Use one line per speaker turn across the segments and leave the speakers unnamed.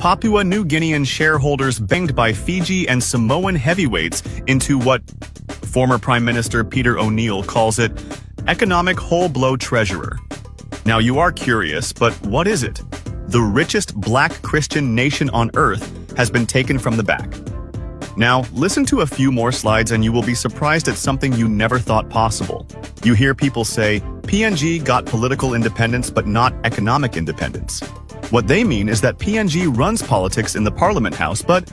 Papua New Guinean shareholders banged by Fiji and Samoan heavyweights into what former Prime Minister Peter O'Neill calls it, economic whole blow treasurer. Now you are curious, but what is it? The richest black Christian nation on earth has been taken from the back. Now, listen to a few more slides and you will be surprised at something you never thought possible. You hear people say, PNG got political independence but not economic independence. What they mean is that PNG runs politics in the Parliament House, but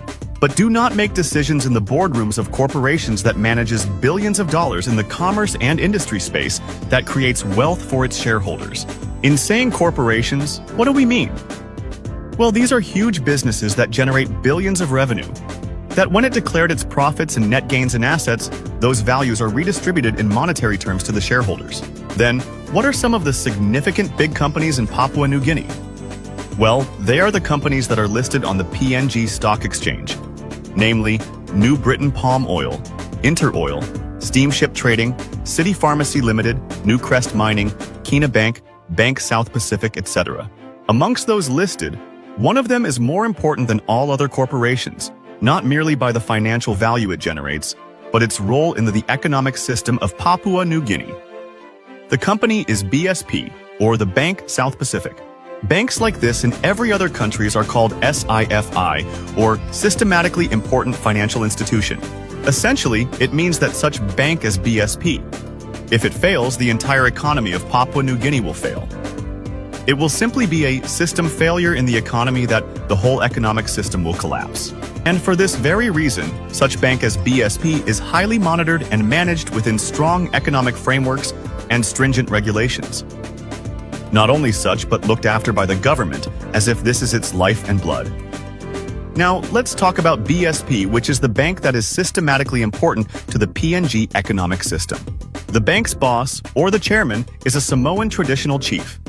do not make decisions in the boardrooms of corporations that manages billions of dollars in the commerce and industry space that creates wealth for its shareholders. In saying corporations, what do we mean? Well, these are huge businesses that generate billions of revenue. That when it declared its profits and net gains and assets, those values are redistributed in monetary terms to the shareholders. Then, what are some of the significant big companies in Papua New Guinea? Well, they are the companies that are listed on the PNG stock exchange, namely New Britain Palm Oil, Interoil, Steamship Trading, City Pharmacy Limited, Newcrest Mining, Kina Bank, Bank South Pacific, etc. Amongst those listed, one of them is more important than all other corporations, not merely by the financial value it generates, but its role in the economic system of Papua New Guinea. The company is BSP, or the Bank South Pacific. Banks like this in every other countries are called SIFI, or Systematically Important Financial Institution. Essentially, it means that such bank as BSP. If it fails, the entire economy of Papua New Guinea will fail. It will simply be a system failure in the economy that the whole economic system will collapse. And for this very reason, such bank as BSP is highly monitored and managed within strong economic frameworks and stringent regulations. Not only such, but looked after by the government as if this is its life and blood. Now, let's talk about BSP, which is the bank that is systematically important to the PNG economic system. The bank's boss, or the chairman, is a Samoan traditional chief.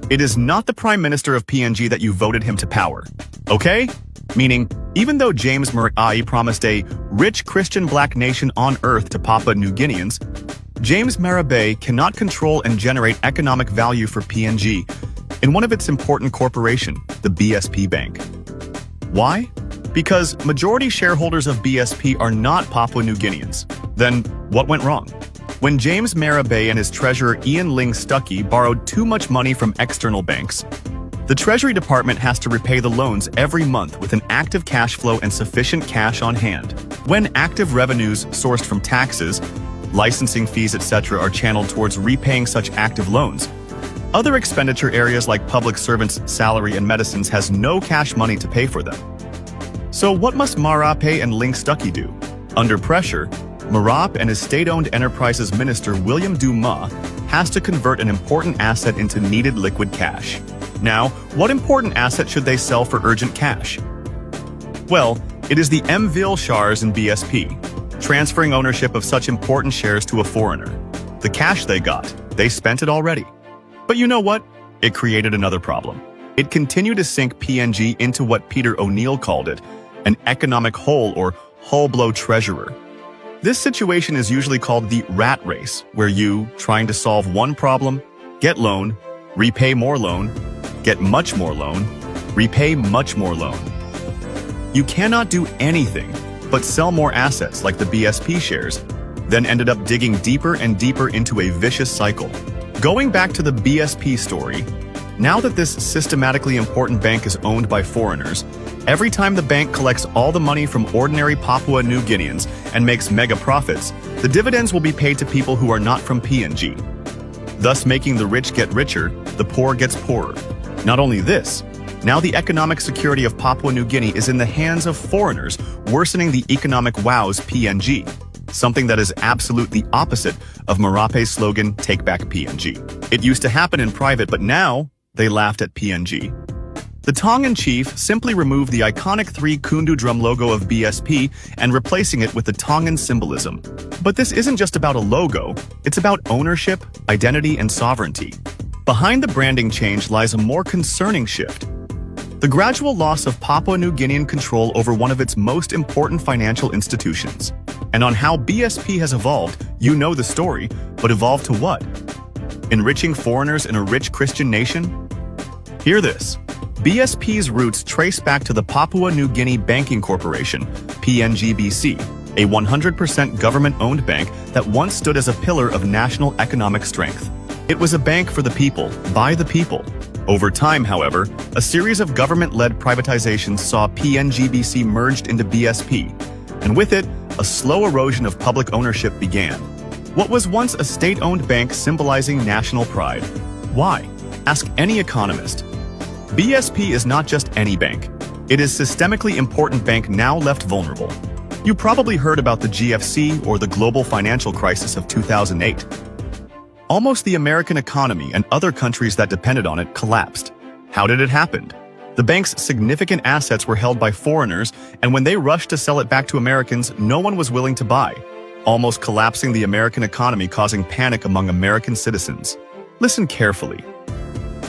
It is not the Prime Minister of PNG that you voted him to power, okay? Meaning, even though James Marape promised a rich Christian black nation on earth to Papua New Guineans, James Marape cannot control and generate economic value for PNG in one of its important corporation, the BSP Bank. Why? Because majority shareholders of BSP are not Papua New Guineans. Then what went wrong? When James Marape and his treasurer Ian Ling Stuckey borrowed too much money from external banks, the Treasury Department has to repay the loans every month with an active cash flow and sufficient cash on hand. When active revenues sourced from taxes, licensing fees, etc. are channeled towards repaying such active loans, other expenditure areas like public servants' salary and medicines has no cash money to pay for them. So what must Marape and Ling Stuckey do? Under pressure, Marape and his state-owned enterprises minister William Dumas has to convert an important asset into needed liquid cash. Now, what important asset should they sell for urgent cash? Well, it is the MVIL shares in BSP, transferring ownership of such important shares to a foreigner. The cash they got, they spent it already. But you know what? It created another problem. It continued to sink PNG into what Peter O'Neill called it, an economic hole or whole blow treasurer. This situation is usually called the rat race, where you, trying to solve one problem, get loan, repay more loan, get much more loan, repay much more loan. You cannot do anything but sell more assets like the BSP shares, then ended up digging deeper and deeper into a vicious cycle. Going back to the BSP story, now that this systematically important bank is owned by foreigners, every time the bank collects all the money from ordinary Papua New Guineans and makes mega profits, the dividends will be paid to people who are not from PNG, thus making the rich get richer, the poor gets poorer. Not only this, now the economic security of Papua New Guinea is in the hands of foreigners, worsening the economic wows PNG, something that is absolutely opposite of Marape's slogan, Take Back PNG. It used to happen in private, but now they laughed at PNG. The Tongan chief simply removed the iconic 3 Kundu drum logo of BSP and replacing it with the Tongan symbolism. But this isn't just about a logo, it's about ownership, identity, and sovereignty. Behind the branding change lies a more concerning shift. The gradual loss of Papua New Guinean control over one of its most important financial institutions. And on how BSP has evolved, you know the story, but evolved to what? Enriching foreigners in a rich Christian nation? Hear this. BSP's roots trace back to the Papua New Guinea Banking Corporation, PNGBC, a 100% government-owned bank that once stood as a pillar of national economic strength. It was a bank for the people, by the people. Over time, however, a series of government-led privatizations saw PNGBC merged into BSP, and with it, a slow erosion of public ownership began. What was once a state-owned bank symbolizing national pride? Why? Ask any economist. BSP is not just any bank. It is a systemically important bank now left vulnerable. You probably heard about the GFC or the global financial crisis of 2008. Almost the American economy and other countries that depended on it collapsed. How did it happen? The bank's significant assets were held by foreigners, and when they rushed to sell it back to Americans, no one was willing to buy, almost collapsing the American economy, causing panic among American citizens. Listen carefully.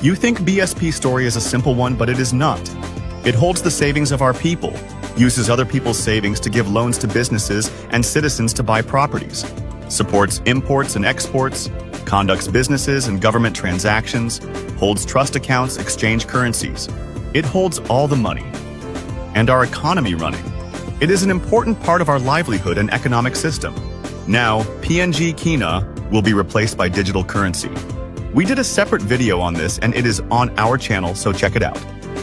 You think BSP's story is a simple one, but it is not. It holds the savings of our people, uses other people's savings to give loans to businesses and citizens to buy properties, supports imports and exports, conducts businesses and government transactions, holds trust accounts, exchange currencies. It holds all the money and our economy running. It is an important part of our livelihood and economic system. Now, PNG Kina will be replaced by digital currency. We did a separate video on this and it is on our channel, so check it out.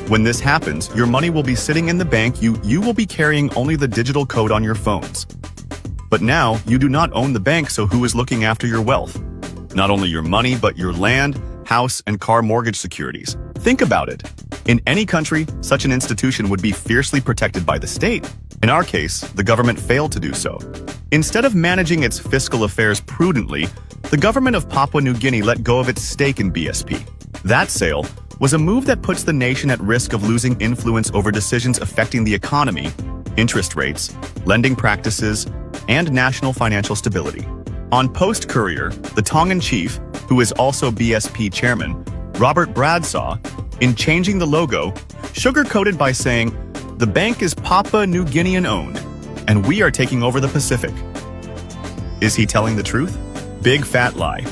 When this happens, your money will be sitting in the bank, you will be carrying only the digital code on your phones. But now, you do not own the bank, so who is looking after your wealth? Not only your money, but your land, house, and car mortgage securities. Think about it. In any country, such an institution would be fiercely protected by the state. In our case, the government failed to do so. Instead of managing its fiscal affairs prudently, the government of Papua New Guinea let go of its stake in BSP. That sale was a move that puts the nation at risk of losing influence over decisions affecting the economy, interest rates, lending practices, and national financial stability. On Post Courier, the Tongan chief, who is also BSP chairman, Robert Bradshaw, in changing the logo, sugarcoated by saying, "The bank is Papua New Guinean owned, and we are taking over the Pacific." Is he telling the truth? Big fat lie.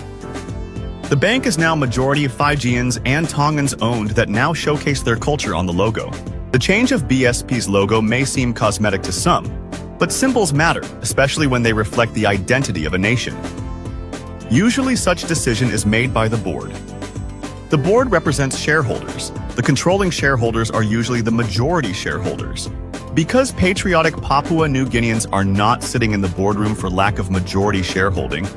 The bank is now majority Fijians and Tongans owned that now showcase their culture on the logo. The change of BSP's logo may seem cosmetic to some, but symbols matter, especially when they reflect the identity of a nation. Usually such decision is made by the board. The board represents shareholders. The controlling shareholders are usually the majority shareholders. Because patriotic Papua New Guineans are not sitting in the boardroom for lack of majority shareholding,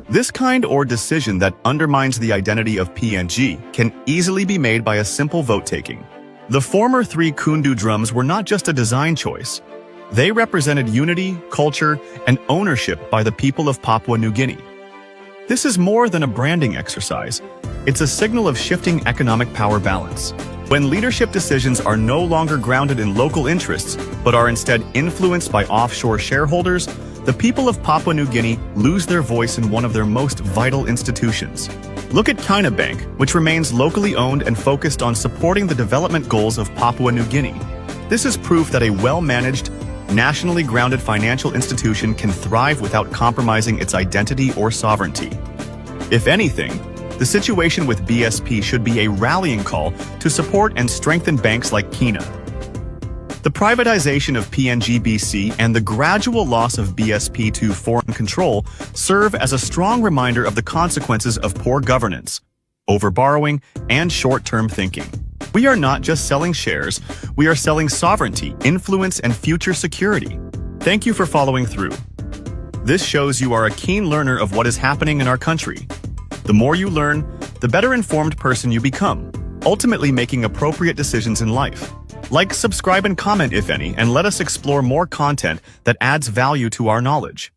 this kind or decision that undermines the identity of PNG can easily be made by a simple vote-taking. The former 3 Kundu drums were not just a design choice. They represented unity, culture, and ownership by the people of Papua New Guinea. This is more than a branding exercise. It's a signal of shifting economic power balance. When leadership decisions are no longer grounded in local interests, but are instead influenced by offshore shareholders, the people of Papua New Guinea lose their voice in one of their most vital institutions. Look at Kina Bank, which remains locally owned and focused on supporting the development goals of Papua New Guinea. This is proof that a well-managed, nationally grounded financial institution can thrive without compromising its identity or sovereignty. If anything, the situation with BSP should be a rallying call to support and strengthen banks like Kina. The privatization of PNGBC and the gradual loss of BSP to foreign control serve as a strong reminder of the consequences of poor governance, overborrowing, and short-term thinking. We are not just selling shares, we are selling sovereignty, influence, and future security. Thank you for following through. This shows you are a keen learner of what is happening in our country. The more you learn, the better informed person you become, ultimately making appropriate decisions in life. Like, subscribe, and comment if any, and let us explore more content that adds value to our knowledge.